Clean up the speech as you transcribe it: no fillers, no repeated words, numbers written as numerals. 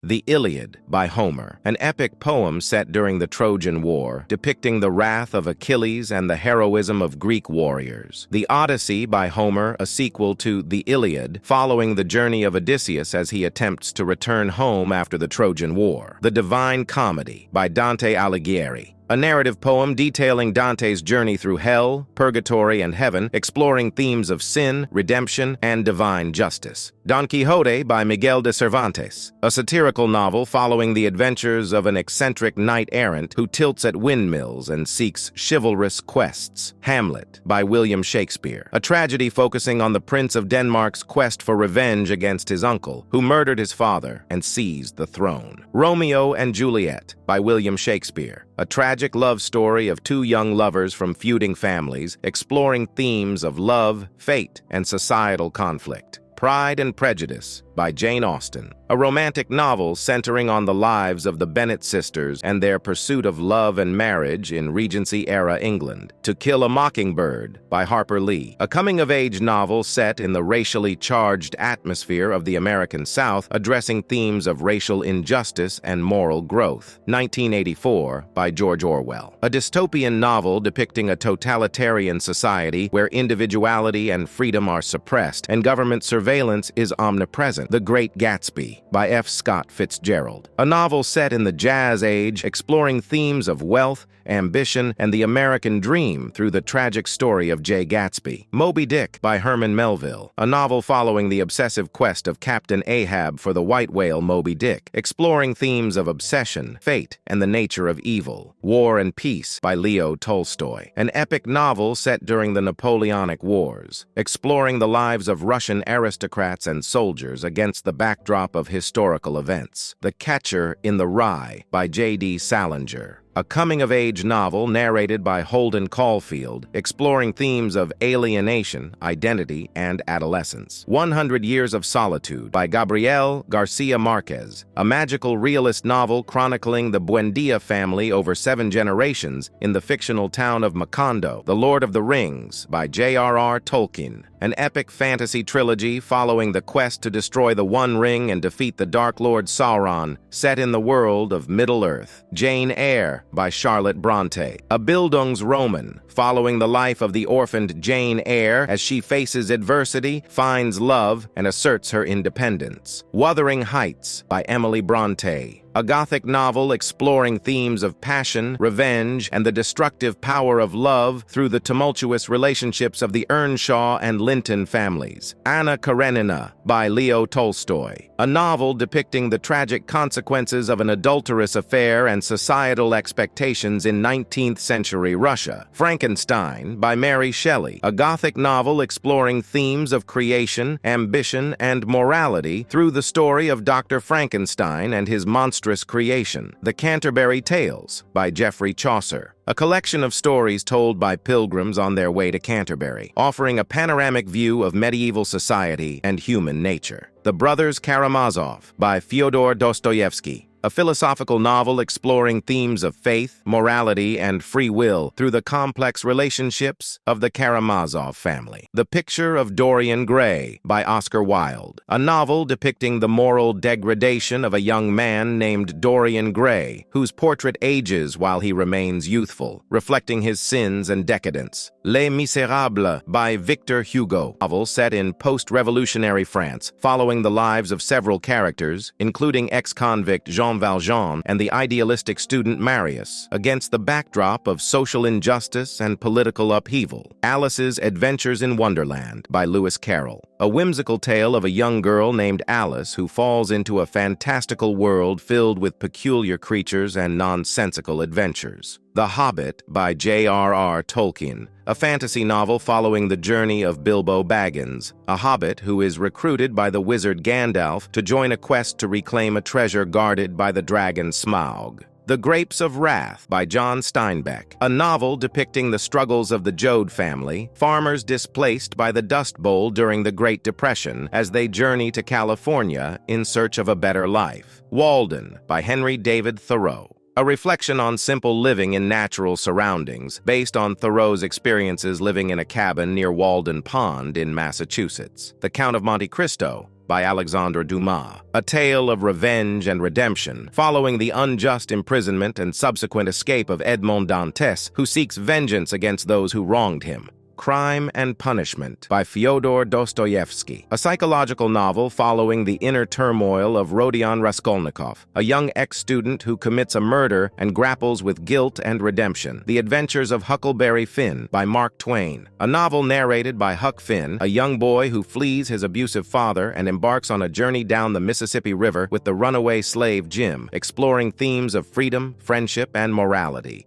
The Iliad by Homer, an epic poem set during the Trojan War, depicting the wrath of Achilles and the heroism of Greek warriors. The Odyssey by Homer, a sequel to The Iliad, following the journey of Odysseus as he attempts to return home after the Trojan War. The Divine Comedy by Dante Alighieri, a narrative poem detailing Dante's journey through hell, purgatory, and heaven, exploring themes of sin, redemption, and divine justice. Don Quixote by Miguel de Cervantes, a satirical novel following the adventures of an eccentric knight-errant who tilts at windmills and seeks chivalrous quests. Hamlet by William Shakespeare, a tragedy focusing on the Prince of Denmark's quest for revenge against his uncle, who murdered his father and seized the throne. Romeo and Juliet by William Shakespeare, a tragic love story of two young lovers from feuding families, exploring themes of love, fate, and societal conflict. Pride and Prejudice by Jane Austen, a romantic novel centering on the lives of the Bennet sisters and their pursuit of love and marriage in Regency-era England. To Kill a Mockingbird by Harper Lee, a coming-of-age novel set in the racially charged atmosphere of the American South, addressing themes of racial injustice and moral growth. 1984 by George Orwell, a dystopian novel depicting a totalitarian society where individuality and freedom are suppressed and government surveillance is omnipresent. The Great Gatsby by F. Scott Fitzgerald, a novel set in the Jazz Age, exploring themes of wealth, ambition, and the American dream through the tragic story of Jay Gatsby. Moby Dick by Herman Melville, a novel following the obsessive quest of Captain Ahab for the white whale Moby Dick, exploring themes of obsession, fate, and the nature of evil. War and Peace by Leo Tolstoy, an epic novel set during the Napoleonic Wars, exploring the lives of Russian aristocrats and soldiers against the backdrop of historical events. The Catcher in the Rye by J.D. Salinger, a coming-of-age novel narrated by Holden Caulfield, exploring themes of alienation, identity, and adolescence. 100 Years of Solitude by Gabriel Garcia Marquez, a magical realist novel chronicling the Buendia family over 7 generations in the fictional town of Macondo. The Lord of the Rings by J.R.R. Tolkien, an epic fantasy trilogy following the quest to destroy the One Ring and defeat the Dark Lord Sauron, set in the world of Middle-earth. Jane Eyre by Charlotte Bronte, a Bildungsroman following the life of the orphaned Jane Eyre as she faces adversity, finds love, and asserts her independence. Wuthering Heights by Emily Bronte, a Gothic novel exploring themes of passion, revenge, and the destructive power of love through the tumultuous relationships of the Earnshaw and Linton families. Anna Karenina by Leo Tolstoy, a novel depicting the tragic consequences of an adulterous affair and societal expectations in 19th century Russia. Frankenstein by Mary Shelley, a Gothic novel exploring themes of creation, ambition, and morality through the story of Dr. Frankenstein and his monstrous creation. The Canterbury Tales by Geoffrey Chaucer, a collection of stories told by pilgrims on their way to Canterbury, offering a panoramic view of medieval society and human nature. The Brothers Karamazov by Fyodor Dostoevsky, a philosophical novel exploring themes of faith, morality, and free will through the complex relationships of the Karamazov family. The Picture of Dorian Gray by Oscar Wilde, a novel depicting the moral degradation of a young man named Dorian Gray, whose portrait ages while he remains youthful, reflecting his sins and decadence. Les Misérables by Victor Hugo, a novel set in post-revolutionary France, following the lives of several characters, including ex-convict Jean Valjean and the idealistic student Marius, against the backdrop of social injustice and political upheaval. Alice's Adventures in Wonderland by Lewis Carroll, a whimsical tale of a young girl named Alice who falls into a fantastical world filled with peculiar creatures and nonsensical adventures. The Hobbit by J.R.R. Tolkien, a fantasy novel following the journey of Bilbo Baggins, a hobbit who is recruited by the wizard Gandalf to join a quest to reclaim a treasure guarded by the dragon Smaug. The Grapes of Wrath by John Steinbeck, a novel depicting the struggles of the Joad family, farmers displaced by the Dust Bowl during the Great Depression as they journey to California in search of a better life. Walden by Henry David Thoreau, a reflection on simple living in natural surroundings, based on Thoreau's experiences living in a cabin near Walden Pond in Massachusetts. The Count of Monte Cristo by Alexandre Dumas, a tale of revenge and redemption following the unjust imprisonment and subsequent escape of Edmond Dantes, who seeks vengeance against those who wronged him. Crime and Punishment by Fyodor Dostoevsky, a psychological novel following the inner turmoil of Rodion Raskolnikov, a young ex-student who commits a murder and grapples with guilt and redemption. The Adventures of Huckleberry Finn by Mark Twain, a novel narrated by Huck Finn, a young boy who flees his abusive father and embarks on a journey down the Mississippi River with the runaway slave Jim, exploring themes of freedom, friendship, and morality.